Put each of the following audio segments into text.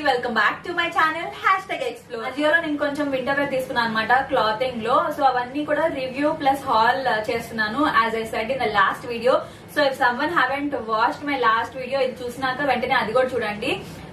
Welcome back to my channel #explore. అజియోలో నేను కొంచెం winter wear తీసుకున్నాను అనమాట క్లాతింగ్ లో. సో అవన్నీ కూడా రివ్యూ ప్లస్ హాల్ చేస్తున్నాను as I said in the last video. So if someone haven't watched my last video, ఇది చూసినాక వెంటనే అది కూడా చూడండి.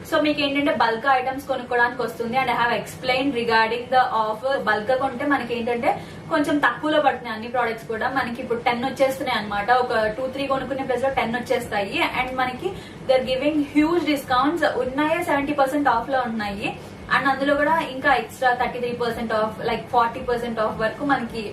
సో మీకు ఏంటంటే బల్క్ ఐటమ్స్ కొనుక్కోవడానికి వస్తుంది and I have explain regarding the offer. Bulk కొంటే మనకి ఏంటంటే కొంచెం తక్కువలో పడుతున్నాయి అన్ని ప్రోడక్ట్స్ కూడా. మనకి ఇప్పుడు 10 వచ్చేస్తున్నాయి అనమాట. ఒక 2-3 కొనుక్కునే ప్లేస్ లో 10 వచ్చేస్తాయి అండ్ మనకి దర్ గివింగ్ హ్యూజ్ డిస్కౌంట్స్ ఉన్నాయి. 70% ఆఫ్ లో ఉన్నాయి అండ్ అందులో కూడా ఇంకా ఎక్స్ట్రా 33% ఆఫ్, లైక్ 40% ఆఫ్ వరకు మనకి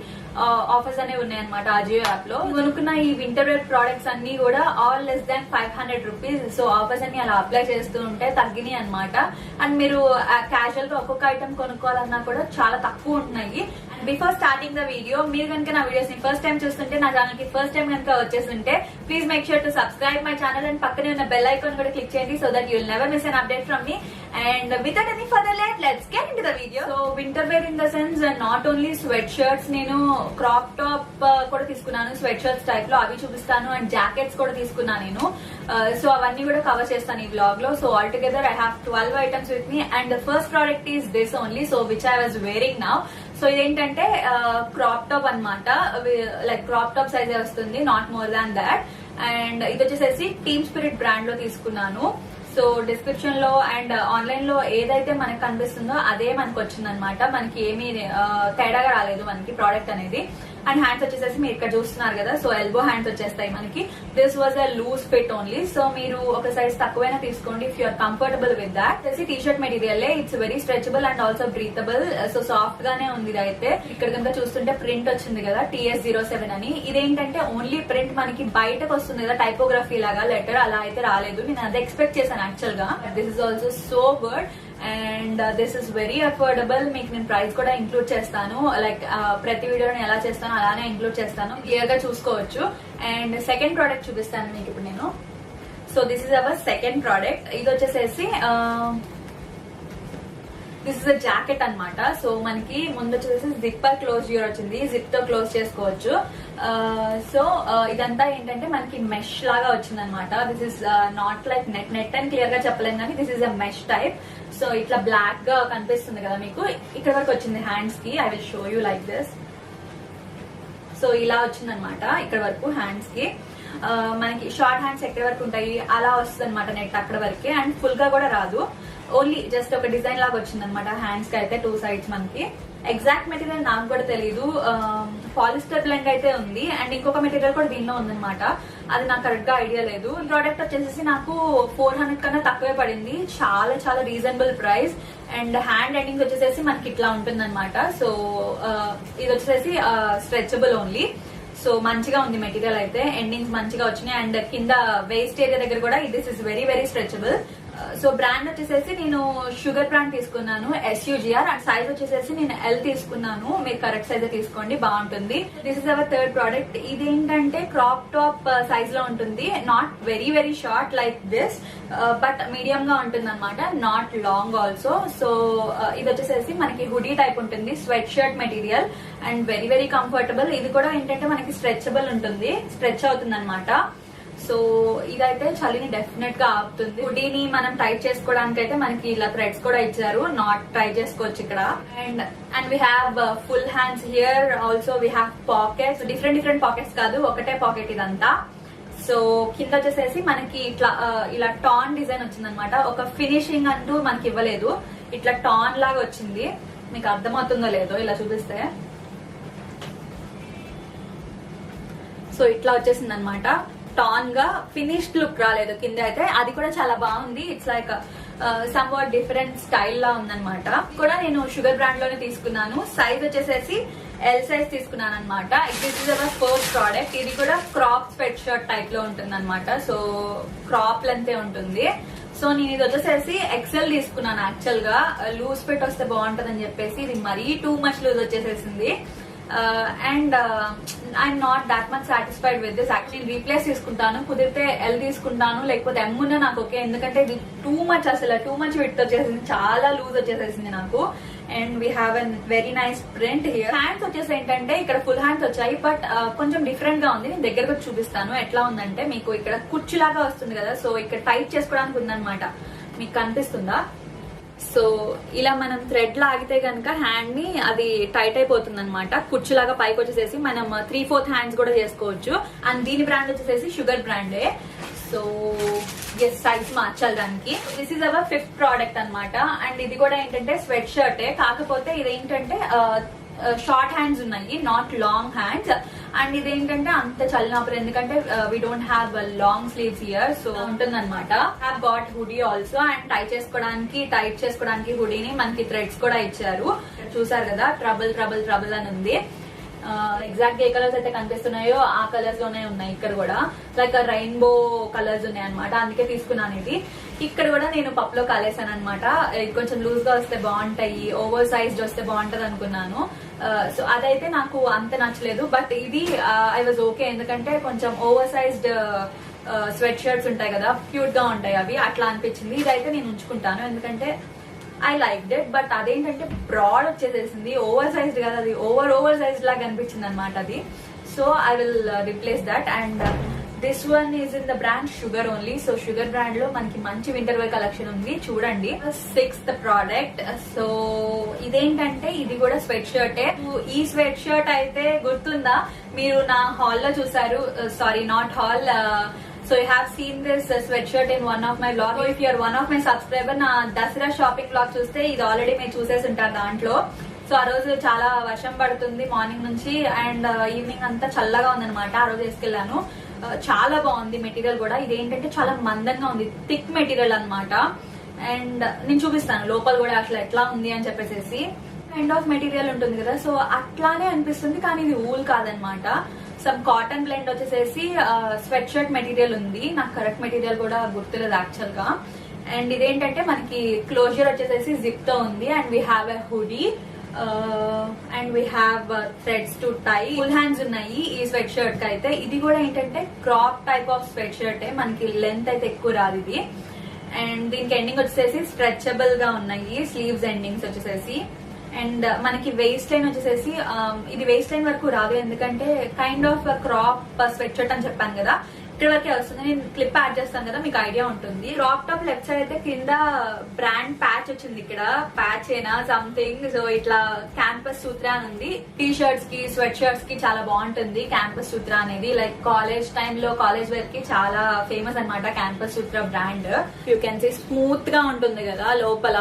ఆఫర్స్ అనేవి ఉన్నాయన్నమాట అజియో యాప్ లో. కొనుక్కున్న ఈ వింటర్ వేర్ ప్రోడక్ట్స్ అన్ని కూడా all less than 500 rupees. So offers అన్ని అలా అప్లై చేస్తూ ఉంటే తగ్గినాయి అనమాట. అండ్ మీరు క్యాజువల్ గా ఒక్కొక్క ఐటమ్ కొనుక్కోవాలన్నా కూడా చాలా తక్కువ ఉన్నాయి. బిఫోర్ స్టార్టింగ్ ద వీడియో, మీరు కనుక నా వీడియోస్ ని ఫస్ట్ టైం చూస్తుంటే, నా ఛానల్ కి ఫస్ట్ టైం కనుక వచ్చేస్తుంటే please make sure to subscribe my channel and పక్కనే ఉన్న బెల్ ఐకాన్ కూడా క్లిక్ చేయండి so that you'll never miss an update from me. And without any further late let's get into the video. So winter wear in the sense not only sweatshirts, నేను crop top కూడా తీసుకున్నాను sweat shirts type లో, అవి చూపిస్తాను. And jackets కూడా తీసుకున్నాను నేను. So అవన్నీ కూడా కవర్ చేస్తాను ఈ వ్లాగ్ లో. So all together I have 12 items with me and the first product is this only, so which I was wearing now. So ఇదేంటంటే క్రాప్ టాప్ అనమాట, లైక్ క్రాప్ టాప్ సైజ్ వస్తుంది, not more than that. And ఇది వచ్చేసేసి team spirit brand లో తీసుకున్నాను. So description లో and online లో ఏదైతే మనకు కనిపిస్తుందో అదే మనకు వచ్చింది అనమాట. మనకి ఏమీ తేడాగా రాలేదు మనకి ప్రోడక్ట్ అనేది. అండ్ హ్యాండ్స్ వచ్చేసేసి మీరు ఇక్కడ చూస్తున్నారు కదా, సో ఎల్బో హ్యాండ్స్ వచ్చేస్తాయి మనకి. This was a loose fit only. So మీరు ఒక సైజ్ తక్కువైనా తీసుకోండి if you're comfortable with that. T shirt material, it's very stretchable and also breathable. So soft గానే ఉంది ఇది అయితే. ఇక్కడ కనుక చూస్తుంటే ప్రింట్ వచ్చింది కదా TS07 అని. ఇదేంటంటే ఓన్లీ ప్రింట్ మనకి బయటకు వస్తుంది కదా, టైపోగ్రఫీ లాగా లెటర్ అలా అయితే రాలేదు. నేను అదే ఎక్స్పెక్ట్ చేశాను యాక్చువల్ గా. This is also so good and this is very affordable. మీకు నేను ప్రైస్ కూడా ఇంక్లూడ్ చేస్తాను, లైక్ ప్రతి వీడియోని ఎలా చేస్తానో అలానే ఇంక్లూడ్ చేస్తాను, క్లియర్ గా చూసుకోవచ్చు. అండ్ సెకండ్ ప్రోడక్ట్ చూపిస్తాను మీకు ఇప్పుడు నేను. So this is our second product. ఇది వచ్చేసేసి దిస్ ఇస్ అ జాకెట్ అనమాట. సో మనకి ముందు వచ్చేసి జిప్పర్ క్లోజ్ యూర్ వచ్చింది, జిప్ తో క్లోజ్ చేసుకోవచ్చు. సో ఇదంతా ఏంటంటే మనకి మెష్ లాగా వచ్చింది అనమాట. This is not like net అని క్లియర్ గా చెప్పలేను కానీ this is a mesh type. So ఇట్లా బ్లాక్ గా కనిపిస్తుంది కదా మీకు, ఇక్కడ వరకు వచ్చింది హ్యాండ్స్ కి. I will show you like this. So ఇలా వచ్చింది అనమాట ఇక్కడ వరకు హ్యాండ్స్ కి. మనకి షార్ట్ హ్యాండ్స్ ఎక్కడ వరకు ఉంటాయి అలా వస్తుంది అనమాట నెట్ అక్కడ వరకే. అండ్ ఫుల్ గా కూడా రాదు, ఓన్లీ జస్ట్ ఒక డిజైన్ లాగా వచ్చింది అనమాట హ్యాండ్స్ కి అయితే 2 sides మనకి. ఎగ్జాక్ట్ మెటీరియల్ నాకు కూడా తెలీదు, పాలిస్టర్ బ్లెండ్ అయితే ఉంది అండ్ ఇంకొక మెటీరియల్ కూడా దీనిలో ఉందన్నమాట. అది నాకు కరెక్ట్ గా ఐడియా లేదు. ఈ ప్రోడక్ట్ వచ్చేసి నాకు 400 కన్నా తక్కువే పడింది, చాలా చాలా reasonable price. And hand ending వచ్చేసి మనకి ఇట్లా ఉంటుంది అనమాట. సో ఇది వచ్చేసి స్ట్రెచబుల్ ఓన్లీ. సో మంచిగా ఉంది మెటీరియల్ అయితే, ఎండింగ్స్ మంచిగా వచ్చినాయి. అండ్ కింద వేస్ట్ ఏరియా దగ్గర కూడా this is very very stretchable. So brand వచ్చేసి నేను షుగర్ బ్రాండ్ తీసుకున్నాను, SUGR. అండ్ సైజ్ వచ్చేసి నేను L తీసుకున్నాను. మీరు కరెక్ట్ సైజ్ తీసుకోండి, బాగుంటుంది. This is our third product. ఇదేంటంటే క్రాప్ టాప్ సైజ్ లో ఉంటుంది, not very very short like this, but medium గా ఉంటుంది అనమాట, నాట్ లాంగ్ ఆల్సో. సో ఇది వచ్చేసి మనకి హుడీ టైప్ ఉంటుంది, sweat shirt material and very very comfortable. ఇది కూడా ఏంటంటే మనకి స్ట్రెచబుల్ ఉంటుంది, స్ట్రెచ్ అవుతుంది అనమాట. సో ఇదైతే చలిని డెఫినెట్ గా ఆపుతుంది. హుడీని మనం టైట్ చేసుకోవడానికి అయితే మనకి ఇలా థ్రెడ్స్ కూడా ఇచ్చారు, నాట్ ట్రై చేసుకోవచ్చు ఇక్కడ. And we have full hands here. Also we have pockets, different pockets కాదు, ఒకటే పాకెట్ ఇదంతా. సో కింద వచ్చేసేసి మనకి ఇట్లా ఇలా టాన్ డిజైన్ వచ్చింది అనమాట. ఒక ఫినిషింగ్ అంటూ మనకి ఇవ్వలేదు, ఇట్లా టాన్ లాగా వచ్చింది. మీకు అర్థమవుతుందో లేదో ఇలా చూపిస్తే. సో ఇట్లా వచ్చేసింది అనమాట, టాన్ గా, ఫినిష్డ్ లుక్ రాలేదు కింద అయితే. అది కూడా చాలా బాగుంది, it's like somewhat different style లా ఉందన్నమాట. కూడా నేను షుగర్ బ్రాండ్ లోనే తీసుకున్నాను. సైజ్ వచ్చేసి L సైజ్ తీసుకున్నాను అనమాట. This is our first product. ఇది కూడా క్రాప్ స్వెట్ షర్ట్ టైప్ లో ఉంటుంది అనమాట. సో క్రాప్ లెంత్ ఉంటుంది. సో నేను ఇది వచ్చేసి XL తీసుకున్నాను యాక్చువల్ గా. లూజ్ ఫిట్ వస్తే బాగుంటది అని చెప్పేసి ఇది మరీ టూ మచ్ లూజ్ వచ్చేసేసింది. And I'm not that much satisfied with this. Actually replace తీసుకుంటాను, కుదిరితే L తీసుకుంటాను, లేకపోతే M ఉన్నా నాకు ఓకే. ఎందుకంటే ఇది టూ మచ్, అసలు టూ మచ్ విత్ వచ్చేసింది, చాలా లూజ్ వచ్చేసేసింది నాకు. And we have a very nice print here. Hands వచ్చేసి ఏంటంటే ఇక్కడ ఫుల్ హ్యాండ్స్ వచ్చాయి, బట్ కొంచెం డిఫరెంట్ గా ఉంది. నేను దగ్గరకు చూపిస్తాను ఎట్లా ఉందంటే. మీకు ఇక్కడ కుర్చీలాగా వస్తుంది కదా, సో ఇక్కడ టైట్ చేసుకోవడానికి ఉందన్నమాట. మీకు కనిపిస్తుందా? సో ఇలా మనం థ్రెడ్ లాగితే కనుక హ్యాండ్ ని అది టైట్ అయిపోతుంది అనమాట. కుర్చులాగా పైకి వచ్చేసేసి మనం 3/4 హ్యాండ్స్ కూడా చేసుకోవచ్చు. అండ్ దీని బ్రాండ్ వచ్చేసేసి షుగర్ బ్రాండే. సో ఎస్, సైజ్ మార్చాలి దానికి. This is our 5th product అనమాట. అండ్ ఇది కూడా ఏంటంటే స్వెట్ షర్టే, కాకపోతే ఇదేంటంటే షార్ట్ హ్యాండ్స్ ఉన్నాయి, నాట్ లాంగ్ హ్యాండ్స్. అండ్ ఇదేంటంటే అంత చల్లనప్పుడు, ఎందుకంటే we don't have long sleeves here, so ఉంటుంది అనమాట. Have got hoodie also. And tight చేసుకోవడానికి హుడీని మనకి థ్రెడ్స్ కూడా ఇచ్చారు. చూసారు కదా, ట్రబుల్ ట్రబుల్ ట్రబుల్ అని ఉంది. ఎగ్జాక్ట్ ఏ కలర్స్ అయితే కనిపిస్తున్నాయో ఆ కలర్స్ లోనే ఉన్నాయి. ఇక్కడ కూడా లైక్ రెయిన్బో కలర్స్ ఉన్నాయి అనమాట, అందుకే తీసుకున్నాను ఇది. ఇక్కడ కూడా నేను పప్పులో కాలేసాను అనమాట. ఇది కొంచెం లూజ్ గా వస్తే బాగుంటాయి, ఓవర్ సైజ్డ్ వస్తే బాగుంటది అనుకున్నాను. సో అదైతే నాకు అంత నచ్చలేదు. బట్ ఇది ఐ వాజ్ ఓకే, ఎందుకంటే కొంచెం ఓవర్ సైజ్డ్ స్వెట్ షర్ట్స్ ఉంటాయి కదా, క్యూట్ గా ఉంటాయి అవి, అట్లా అనిపించింది. ఇదైతే నేను ఉంచుకుంటాను, ఎందుకంటే ఐ లైక్ డెట్. బట్ అదేంటంటే బ్రాడ్ వచ్చేసేసింది, ఓవర్ సైజ్డ్ కదా, అది ఓవర్ సైజ్డ్ లాగా అనిపించింది అనమాట అది. So I will replace that. And this one is in the brand sugar only. So sugar brand లో మనకి మంచి వింటర్ వేర్ కలెక్షన్ ఉంది, చూడండి. 6th product. సో ఇదేంటంటే ఇది కూడా స్వెట్ షర్టే. ఈ స్వెట్ షర్ట్ అయితే గుర్తుందా, మీరు నా హాల్ లో చూసారు, sorry not hall, so you have seen this sweatshirt in one of my blog. If you're one of my subscriber, నా దసరా షాపింగ్ బ్లాగ్ చూస్తే ఇది ఆల్రెడీ మీరు చూసేసి ఉంటారు దాంట్లో. సో ఆ రోజు చాలా వర్షం పడుతుంది మార్నింగ్ నుంచి, అండ్ ఈవినింగ్ అంతా చల్లగా ఉందన్నమాట. ఆ రోజు వేసుకెళ్లాను, చాలా బాగుంది మెటీరియల్ కూడా. ఇదేంటంటే చాలా మందంగా ఉంది, థిక్ మెటీరియల్ అనమాట. అండ్ నేను చూపిస్తాను లోపల కూడా అట్లా ఎట్లా ఉంది అని చెప్పేసి. కైండ్ ఆఫ్ మెటీరియల్ ఉంటుంది కదా, సో అట్లానే అనిపిస్తుంది, కానీ ఇది ఊల్ కాదనమాట. సమ్ కాటన్ బ్లెండ్ వచ్చేసేసి స్వెట్ షర్ట్ మెటీరియల్ ఉంది, నాకు కరెక్ట్ మెటీరియల్ కూడా గుర్తులేదు యాక్చువల్ గా. అండ్ ఇదేంటంటే మనకి క్లోజర్ వచ్చేసేసి జిప్ తో ఉంది. And we have a hoodie and we have threads to tie. Full hands ఉన్నాయి ఈ స్వెట్ షర్ట్ కి అయితే. ఇది కూడా ఏంటంటే crop type of sweatshirt, మనకి లెంత్ అయితే ఎక్కువ రాదు ఇది. అండ్ దీనికి ఎండింగ్ వచ్చేసి స్ట్రెచబుల్ గా ఉన్నాయి, స్లీవ్స్ ఎండింగ్స్ వచ్చేసేసి. అండ్ మనకి వేస్ట్ లైన్ వచ్చేసేసి ఇది వేస్ట్ లైన్ వరకు రాదు, ఎందుకంటే kind of crop sweat shirt అని చెప్పాను కదా, ఇక్కడ వరకే వస్తుంది. నేను క్లిప్ యాడ్ చేస్తాను కదా, మీకు ఐడియా ఉంటుంది. క్రాప్ టాప్ లెఫ్ట్ సైడ్ అయితే కింద బ్రాండ్ ప్యాచ్ వచ్చింది, ఇక్కడ ప్యాచ్ అయినా సంథింగ్. సో ఇట్లా క్యాంపస్ సూత్ర అని ఉంది. టీ షర్ట్స్ కి స్వెట్ షర్ట్స్ కి చాలా బాగుంటుంది క్యాంపస్ సూత్ర అనేది. లైక్ కాలేజ్ టైంలో కాలేజ్ వేర్ కి చాలా ఫేమస్ అనమాట Campus Sutra brand. You can see smooth గా ఉంటుంది కదా లోపల.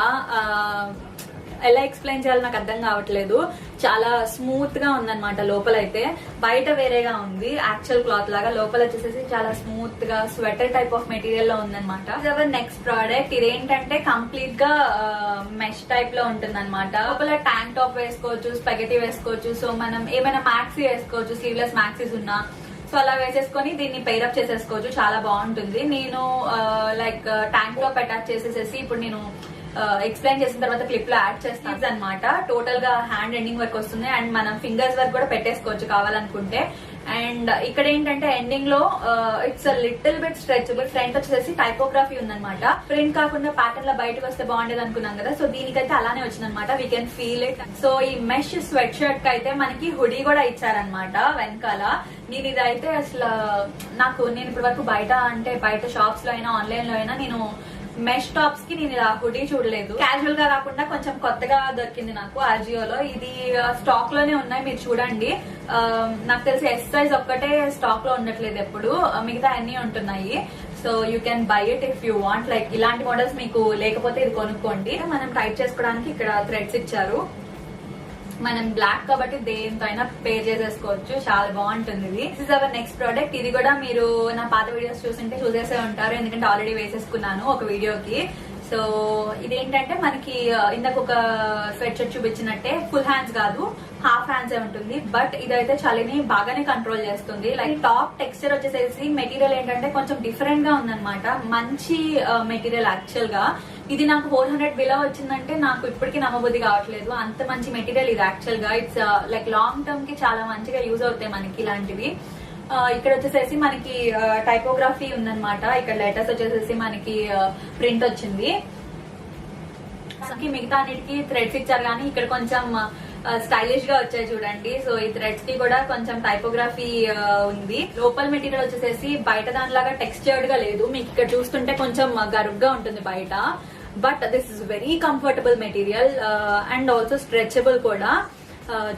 ఎలా ఎక్స్ప్లెయిన్ చేయాలో నాకు అర్థం కావట్లేదు, చాలా స్మూత్ గా ఉందన్నమాట లోపల అయితే. బయట వేరేగా ఉంది యాక్చువల్ క్లాత్ లాగా, లోపల వచ్చేసి చాలా స్మూత్ గా స్వెటర్ టైప్ ఆఫ్ మెటీరియల్ లో ఉందన్నమాట. Our next product. ఇదేంటంటే కంప్లీట్ గా మెష్ టైప్ లో ఉంటుంది అనమాట. లోపల ట్యాంక్ టాప్ వేసుకోవచ్చు, స్పెగటీ వేసుకోవచ్చు. సో మనం ఏమైనా మ్యాక్సీ వేసుకోవచ్చు, స్లీవ్లెస్ మ్యాక్సీస్ ఉన్నా. సో అలా వేసేసుకొని దీన్ని పెయిరప్ చేసేసుకోవచ్చు, చాలా బాగుంటుంది. నేను లైక్ ట్యాంక్ టాప్ అటాచ్ చేసేసేసి ఇప్పుడు నేను ఎక్స్ప్లెయిన్ చేసిన తర్వాత క్లిప్ లో యాడ్ చేస్తాను అనమాట. టోటల్ గా హ్యాండ్ ఎండింగ్ వరకు వస్తుంది. అండ్ మనం ఫింగర్స్ వరకు కూడా పెట్టేసుకోవచ్చు కావాలనుకుంటే. అండ్ ఇక్కడ ఏంటంటే ఎండింగ్ లో it's little bit stretchable. Front వచ్చేసి టైపోగ్రఫీ ఉందన్నమాట. ప్రింట్ కాకుండా ప్యాటర్న్ లో బయటకు వస్తే బాగుండేది అనుకున్నాం కదా, సో దీనికైతే అలానే వచ్చిందనమాట. We can feel it. So ఈ మెష్ స్వెట్ షర్ట్ కి అయితే మనకి హుడీ కూడా ఇచ్చారనమాట వెనకాల. నేను ఇదైతే అసలు నేను ఇప్పటి వరకు బయట షాప్స్ లో అయినా ఆన్లైన్ లో అయినా నేను మెష్ టాప్స్ కి నేను ఇలా హుడీ చూడలేదు. క్యాజువల్ గా కాకుండా కొంచెం కొత్తగా దొరికింది నాకు ఆజియోలో. ఇది స్టాక్ లోనే ఉన్నాయి, మీరు చూడండి. నాకు తెలిసి ఎస్ సైజ్ ఒక్కటే స్టాక్ లో ఉండట్లేదు ఎప్పుడు, మిగతా అన్ని ఉంటున్నాయి. So you can buy it if you want. Like ఇలాంటి మోడల్స్ మీకు లేకపోతే ఇది కొనుక్కోండి. మనం టైట్ చేసుకోవడానికి ఇక్కడ థ్రెడ్స్ ఇచ్చారు. మనం బ్లాక్ కాబట్టి దేంతో అయినా పేర్ చేసేసుకోవచ్చు, చాలా బాగుంటుంది ఇది. This is our next product. ఇది కూడా మీరు నా పాత వీడియోస్ చూసేసే ఉంటారు, ఎందుకంటే ఆల్రెడీ వేసేసుకున్నాను ఒక వీడియోకి. సో ఇదేంటంటే మనకి ఇందాక ఒక స్వెట్ షర్ట్ చూపించినట్టే ఫుల్ హ్యాండ్స్ కాదు, హాఫ్ హ్యాండ్స్ ఉంటుంది. బట్ ఇదైతే చలిని బాగానే కంట్రోల్ చేస్తుంది. లైక్ టాప్ టెక్స్చర్ వచ్చేసేసి మెటీరియల్ ఏంటంటే కొంచెం డిఫరెంట్ గా ఉందన్నమాట. మంచి మెటీరియల్ యాక్చువల్ గా. ఇది నాకు 400 బిలో వచ్చిందంటే నాకు ఇప్పటికీ నమ్మబుద్ధి కావట్లేదు, అంత మంచి మెటీరియల్ ఇది యాక్చువల్ గా. ఇట్స్ లైక్ లాంగ్ టర్మ్ కి చాలా మంచిగా యూజ్ అవుతాయి మనకి ఇలాంటివి. ఇక్కడ వచ్చేసేసి మనకి టైపోగ్రఫీ ఉందన్నమాట. ఇక్కడ లెటర్స్ వచ్చేసేసి మనకి ప్రింట్ వచ్చింది. మిగతా అన్నిటికీ థ్రెడ్స్ ఇచ్చారు, కానీ ఇక్కడ కొంచెం స్టైలిష్ గా వచ్చాయి చూడండి. సో ఈ థ్రెడ్స్ కి కూడా కొంచెం టైపోగ్రఫీ ఉంది. లోపల మెటీరియల్ వచ్చేసేసి బయట దానిలాగా టెక్స్చర్డ్ గా లేదు, మీకు ఇక్కడ చూస్తుంటే కొంచెం గరుగ్గా ఉంటుంది బయట. But this is very comfortable material and also stretchable కూడా.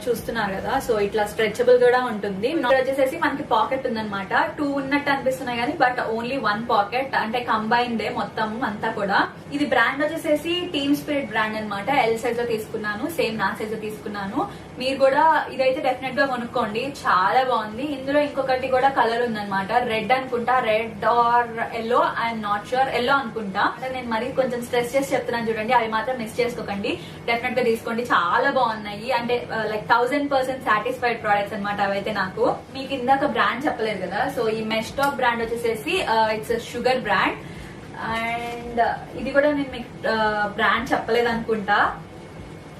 చూస్తున్నారు కదా, సో ఇట్లా స్ట్రెచబుల్ కూడా ఉంటుంది. ఇక్కడ వచ్చేసేసి మనకి పాకెట్ ఉందన్నమాట. 2 ఉన్నట్టు అనిపిస్తున్నాయి కానీ బట్ ఓన్లీ 1 పాకెట్, అంటే కంబైన్డ్ మొత్తం అంతా కూడా. ఇది బ్రాండ్ వచ్చేసేసి టీమ్ స్పిరిట్ బ్రాండ్ అనమాట. ఎల్ సైజ్ లో తీసుకున్నాను, సేమ్ నా సైజ్ లో తీసుకున్నాను. మీరు కూడా ఇదైతే డెఫినెట్ గా కొనుక్కోండి, చాలా బాగుంది. ఇందులో ఇంకొకటి కూడా కలర్ ఉందన్నమాట, రెడ్ అనుకుంటా, red or yellow, I'm not sure, yellow అనుకుంటా. అంటే నేను మరీ కొంచెం స్ట్రెస్ చేసి చెప్తున్నాను చూడండి, అవి మాత్రం మిస్ చేసుకోకండి, డెఫినెట్ గా తీసుకోండి, చాలా బాగున్నాయి. అంటే లైక్ 1000% సాటిస్ఫైడ్ ప్రొడక్ట్స్ అనమాట అవైతే. నాకు మీకు ఇందాక బ్రాండ్ చెప్పలేదు కదా, సో ఈ మెష్ టాప్ బ్రాండ్ వచ్చేసేసి ఇట్స్ షుగర్ బ్రాండ్. అండ్ ఇది కూడా నేను మీకు బ్రాండ్ చెప్పలేదు అనుకుంటా,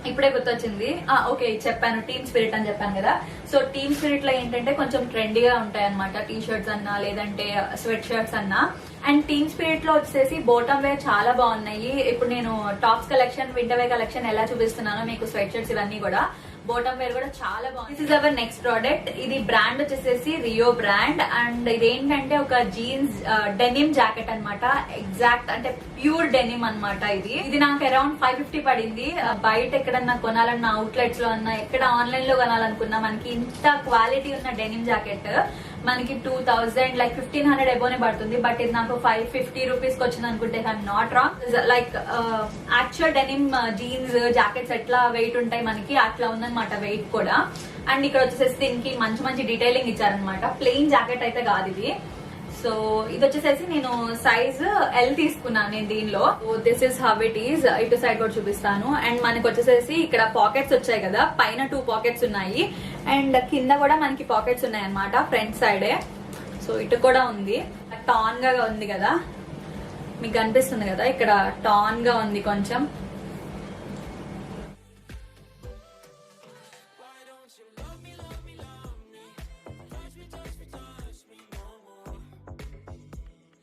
ఇప్పుడే గుర్తొచ్చింది. ఓకే, చెప్పాను, టీమ్ స్పిరిట్ అని చెప్పాను కదా. సో టీమ్ స్పిరిట్ లో ఏంటంటే కొంచెం ట్రెండీగా ఉంటాయి అనమాట, టీ షర్ట్స్ అన్నా లేదంటే స్వెట్ షర్ట్స్ అన్నా. అండ్ టీమ్ స్పిరిట్ లో వచ్చేసి బాటమ్ వేర్ చాలా బాగున్నాయి. ఇప్పుడు నేను tops collection, winter wear collection ఎలా చూపిస్తున్నానో మీకు స్వెట్ షర్ట్స్ ఇవన్నీ కూడా, బాటమ్ వేర్ కూడా చాలా బాగుంది. This is our next product. ఇది బ్రాండ్ వచ్చేసేసి రియో బ్రాండ్. అండ్ ఇదేంటంటే ఒక జీన్స్ డెనిమ్ జాకెట్ అన్నమాట, ఎగ్జాక్ట్ అంటే ప్యూర్ డెనిమ్ అన్నమాట. ఇది నాకు అరౌండ్ 550 పడింది. బయట ఎక్కడన్నా కొనాలన్నా, అవుట్లెట్స్ లో అన్నా, ఎక్కడ ఆన్లైన్ లో కొనాలనుకున్నా మనకి ఇంత క్వాలిటీ ఉన్న డెనిమ్ జాకెట్ మనకి 2000 లైక్ 1500 ఎబోనే పడుతుంది. బట్ ఇది నాకు 550 రూపీస్ కి వచ్చింది అనుకుంటే, I'm not wrong. Like actual denim jeans jackets ఎట్లా వెయిట్ ఉంటాయి మనకి, అట్లా ఉందన్నమాట వెయిట్ కూడా. అండ్ ఇక్కడ వచ్చేసేసి దీనికి మంచి మంచి డీటెయిలింగ్ ఇచ్చారనమాట, ప్లెయిన్ జాకెట్ అయితే కాదు ఇది. సో ఇది వచ్చేసేసి నేను సైజ్ ఎల్ తీసుకున్నాను నేను దీనిలో. This is how it is. ఇటు సైడ్ కూడా చూపిస్తాను. అండ్ మనకి వచ్చేసేసి ఇక్కడ పాకెట్స్ వచ్చాయి కదా, పైన 2 పాకెట్స్ ఉన్నాయి అండ్ కింద కూడా మనకి పాకెట్స్ ఉన్నాయి అనమాట, ఫ్రంట్ సైడే. సో ఇటు కూడా ఉంది, టాన్ గా ఉంది కదా, మీకు కనిపిస్తుంది కదా, ఇక్కడ టాన్ గా ఉంది కొంచెం.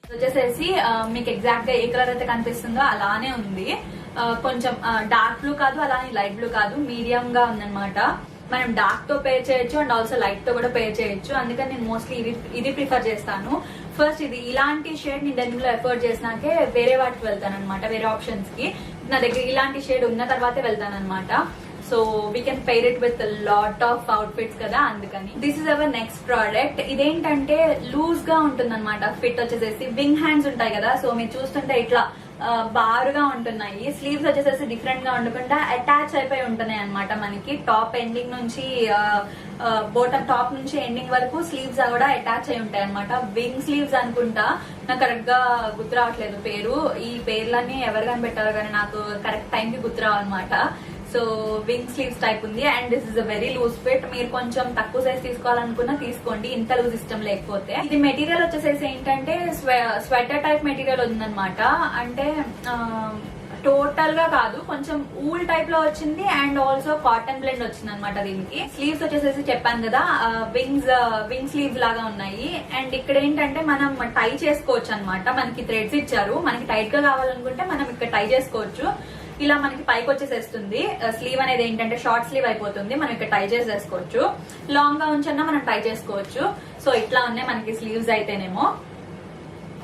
వచ్చేసేసి మీకు ఎగ్జాక్ట్ గా ఏ కలర్ అయితే కనిపిస్తుందో అలానే ఉంది. కొంచెం డార్క్ బ్లూ కాదు, అలానే లైట్ బ్లూ కాదు, మీడియం గా ఉందన్నమాట. మనం డార్క్ తో పేర్ చేయొచ్చు అండ్ ఆల్సో లైట్ తో కూడా పేర్ చేయొచ్చు. అందుకని నేను మోస్ట్లీ ఇది ప్రిఫర్ చేస్తాను. ఫస్ట్ ఇది ఇలాంటి షేడ్ ని డెనిమ్ లో ఎఫర్ట్ చేసినాకే వేరే వాటికి వెళ్తాను అనమాట, వేరే ఆప్షన్స్ కి. నా దగ్గర ఇలాంటి షేడ్ ఉన్న తర్వాతే వెళ్తాను అనమాట. So we can pair it with lot of outfits కదా, అందుకని. This is our next product. ఇదేంటంటే లూజ్ గా ఉంటుంది అనమాట, ఫిట్ వచ్చేసేసి వింగ్ హ్యాండ్స్ ఉంటాయి కదా, సో మీరు చూస్తుంటే ఇట్లా బారుగా ఉంటున్నాయి. స్లీవ్స్ వచ్చేసేసి డిఫరెంట్ గా ఉండకుండా అటాచ్ అయిపోయి ఉంటున్నాయి అనమాట మనకి. టాప్ ఎండింగ్ నుంచి బోటమ్ టాప్ నుంచి ఎండింగ్ వరకు స్లీవ్స్ కూడా అటాచ్ అయి ఉంటాయి అనమాట. వింగ్ స్లీవ్స్ అనుకుంటా, నాకు కరెక్ట్ గా గుర్తు రావట్లేదు పేరు. ఈ పేర్లన్నీ ఎవరు కనిపెట్టారో కానీ నాకు కరెక్ట్ టైం కి గుర్తు రావన్నమాట. సో వింగ్ స్లీవ్స్ టైప్ ఉంది and this is a very loose fit. మీరు కొంచెం తక్కువ సైజ్ తీసుకోవాలనుకున్నా తీసుకోండి, ఇంత లూజ్ ఇష్టం లేకపోతే. ఇది మెటీరియల్ వచ్చేసేసి ఏంటంటే స్వెటర్ టైప్ మెటీరియల్ ఉందన్నమాట. అంటే టోటల్ గా కాదు, కొంచెం ఊల్ టైప్ లో వచ్చింది అండ్ ఆల్సో కాటన్ బ్లెండ్ వచ్చింది అనమాట దీనికి. స్లీవ్స్ వచ్చేసేసి చెప్పాను కదా, వింగ్ స్లీవ్స్ లాగా ఉన్నాయి. అండ్ ఇక్కడ ఏంటంటే మనం టై చేసుకోవచ్చు అనమాట. మనకి థ్రెడ్స్ ఇచ్చారు, మనకి టైట్ గా కావాలనుకుంటే మనం ఇక్కడ టై చేసుకోవచ్చు. ఇలా మనకి పైకి వచ్చేసేస్తుంది. స్లీవ్ అనేది ఏంటంటే షార్ట్ స్లీవ్ అయిపోతుంది, మనం ఇక్కడ టై చేసేసుకోవచ్చు. లాంగ్ గా ఉంచన్నా మనం టై చేసుకోవచ్చు. సో ఇట్లా ఉన్నాయి మనకి స్లీవ్స్ అయితేనేమో.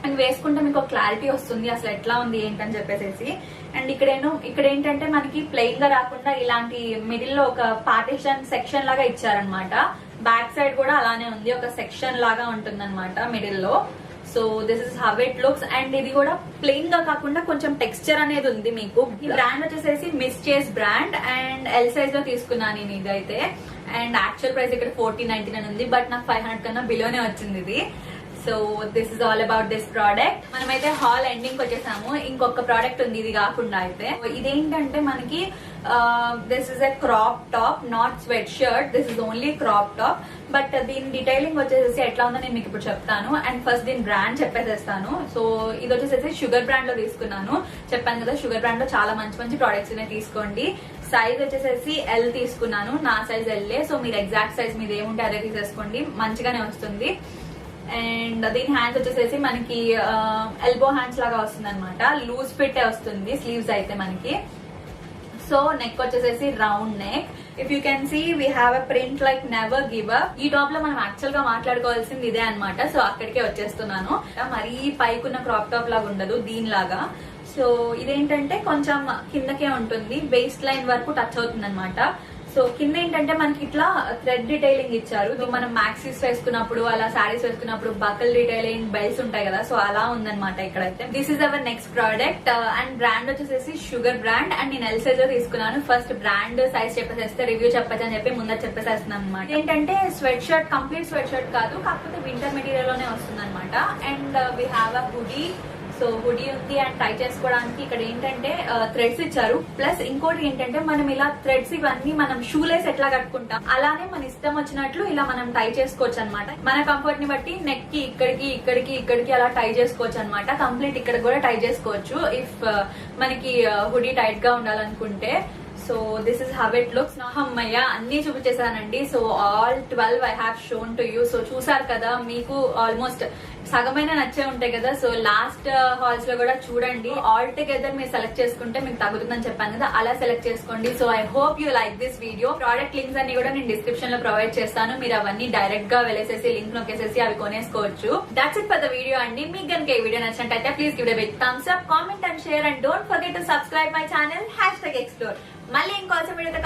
అండ్ వేసుకుంటే మీకు క్లారిటీ వస్తుంది అసలు ఎట్లా ఉంది ఏంటని చెప్పేసి. అండ్ ఇక్కడ ఏంటంటే మనకి ప్లెయిన్ గా రాకుండా ఇలాంటి మిడిల్ లో ఒక పార్టిషన్ సెక్షన్ లాగా ఇచ్చారనమాట. బ్యాక్ సైడ్ కూడా అలానే ఉంది, ఒక సెక్షన్ లాగా ఉంటుంది అనమాట మిడిల్ లో. So this is how it looks. And ఇది కూడా ప్లెయిన్ గా కాకుండా కొంచెం టెక్స్చర్ అనేది ఉంది మీకు. ఈ బ్రాండ్ వచ్చేసేసి మిస్చేస్ బ్రాండ్ అండ్ ఎల్ సైజ్ లో తీసుకున్నాను నేను ఇదైతే. అండ్ యాక్చువల్ ప్రైస్ ఇక్కడ 1499 ఉంది, బట్ నాకు 500 కన్నా బిలోనే వచ్చింది ఇది. So this is all about this product. మనమైతే హాల్ ఎండింగ్ వచ్చేసాము. ఇంకొక ప్రోడక్ట్ ఉంది ఇది కాకుండా అయితే. ఇదేంటంటే మనకి this is a crop top, not sweat shirt, this is only crop top. But దీని డీటెయిలింగ్ వచ్చేసి ఎట్లా ఉందో నేను మీకు ఇప్పుడు చెప్తాను. అండ్ ఫస్ట్ దీని బ్రాండ్ చెప్పేసేస్తాను. సో ఇది వచ్చేసి షుగర్ బ్రాండ్ లో తీసుకున్నాను. చెప్పాను కదా, షుగర్ బ్రాండ్ లో చాలా మంచి మంచి ప్రోడక్ట్స్ తీసుకోండి. సైజ్ వచ్చేసేసి ఎల్ తీసుకున్నాను, నా సైజ్ ఎల్. సో మీరు ఎగ్జాక్ట్ సైజ్ మీద ఏముంటే అదే తీసేసుకోండి, మంచిగానే వస్తుంది. అండ్ దీని హ్యాండ్స్ వచ్చేసేసి మనకి ఎల్బో హ్యాండ్స్ లాగా వస్తుంది అనమాట, లూజ్ ఫిట్ వస్తుంది స్లీవ్స్ అయితే మనకి. సో నెక్ వచ్చేసేసి round neck. If you can see we have a print like never give up. ఈ టాప్ లో మనం యాక్చువల్ గా మాట్లాడుకోవాల్సింది ఇదే అనమాట. సో అక్కడికే వచ్చేస్తున్నాను. మరీ పైకున్న క్రాప్ టాప్ లాగా ఉండదు దీనిలాగా. సో ఇదేంటంటే కొంచెం కిందకే ఉంటుంది, వేస్ట్ లైన్ వరకు టచ్ అవుతుంది అనమాట. సో కింద ఏంటంటే మనకి ఇట్లా థ్రెడ్ డీటెయిలింగ్ ఇచ్చారు. మనం మ్యాక్సీస్ వేసుకున్నప్పుడు అలా సారీస్ వేసుకున్నప్పుడు బకల్ డీటెయిలింగ్ బెల్ట్స్ ఉంటాయి కదా, సో అలా ఉందన్నమాట ఇక్కడైతే. This is our next product and brand వచ్చేసి షుగర్ బ్రాండ్ అండ్ నేను ఎల్ సైజ్ తీసుకున్నాను. ఫస్ట్ బ్రాండ్ సైజ్ చెప్పేసేస్తే రివ్యూ చెప్పచ్చు అని చెప్పి ముందర చెప్పేసేస్తున్నాను అనమాట. ఏంటంటే sweat shirt, complete sweat shirt కాదు, కాకపోతే వింటర్ మెటీరియల్ లోనే వస్తుంది అనమాట. And we have a hoodie. So hoodie ఉంది అండ్ టై చేసుకోవడానికి ఇక్కడ ఏంటంటే థ్రెడ్స్ ఇచ్చారు. ప్లస్ ఇంకోటి ఏంటంటే మనం ఇలా థ్రెడ్స్ ఇవన్నీ మనం షూలేస్ ఎట్లా కట్టుకుంటాం అలానే మన ఇష్టం వచ్చినట్లు ఇలా మనం టై చేసుకోవచ్చు అనమాట. మన కంఫర్ట్ ని బట్టి నెక్ కి ఇక్కడికి ఇక్కడికి ఇక్కడికి అలా టై చేసుకోవచ్చు అనమాట. కంప్లీట్ ఇక్కడ కూడా టై చేసుకోవచ్చు ఇఫ్ మనకి హుడీ టైట్ గా ఉండాలనుకుంటే. So this is how it looks. అమ్మయ్య అన్ని చూపించేసానండి. So all 12 I have shown to you. So చూసారు కదా, మీకు ఆల్మోస్ట్ సగమైన నచ్చే ఉంటాయి కదా. సో లాస్ట్ హాల్స్ లో కూడా చూడండి. ఆల్ టుగెదర్ మీరు సెలెక్ట్ చేసుకుంటే మీకు తగ్గుతుందని చెప్పాను కదా, అలా సెలెక్ట్ చేసుకోండి. So I hope you like this video. Product links అన్ని కూడా నేను డిస్క్రిప్షన్ లో ప్రొవైడ్ చేస్తాను. మీరు అవన్నీ డైరెక్ట్ గా వెళ్ళేసేసి లింక్ నొక్కేసేసి అవి కొనేసుకోవచ్చు. That's it for the video అండి. మీకు కనుక ఈ వీడియో నచ్చినట్టయితే please give it a big thumbs up, comment and share and don't forget to subscribe my channel #explore. మళ్ళీ ఇంకోసం వీడియోతో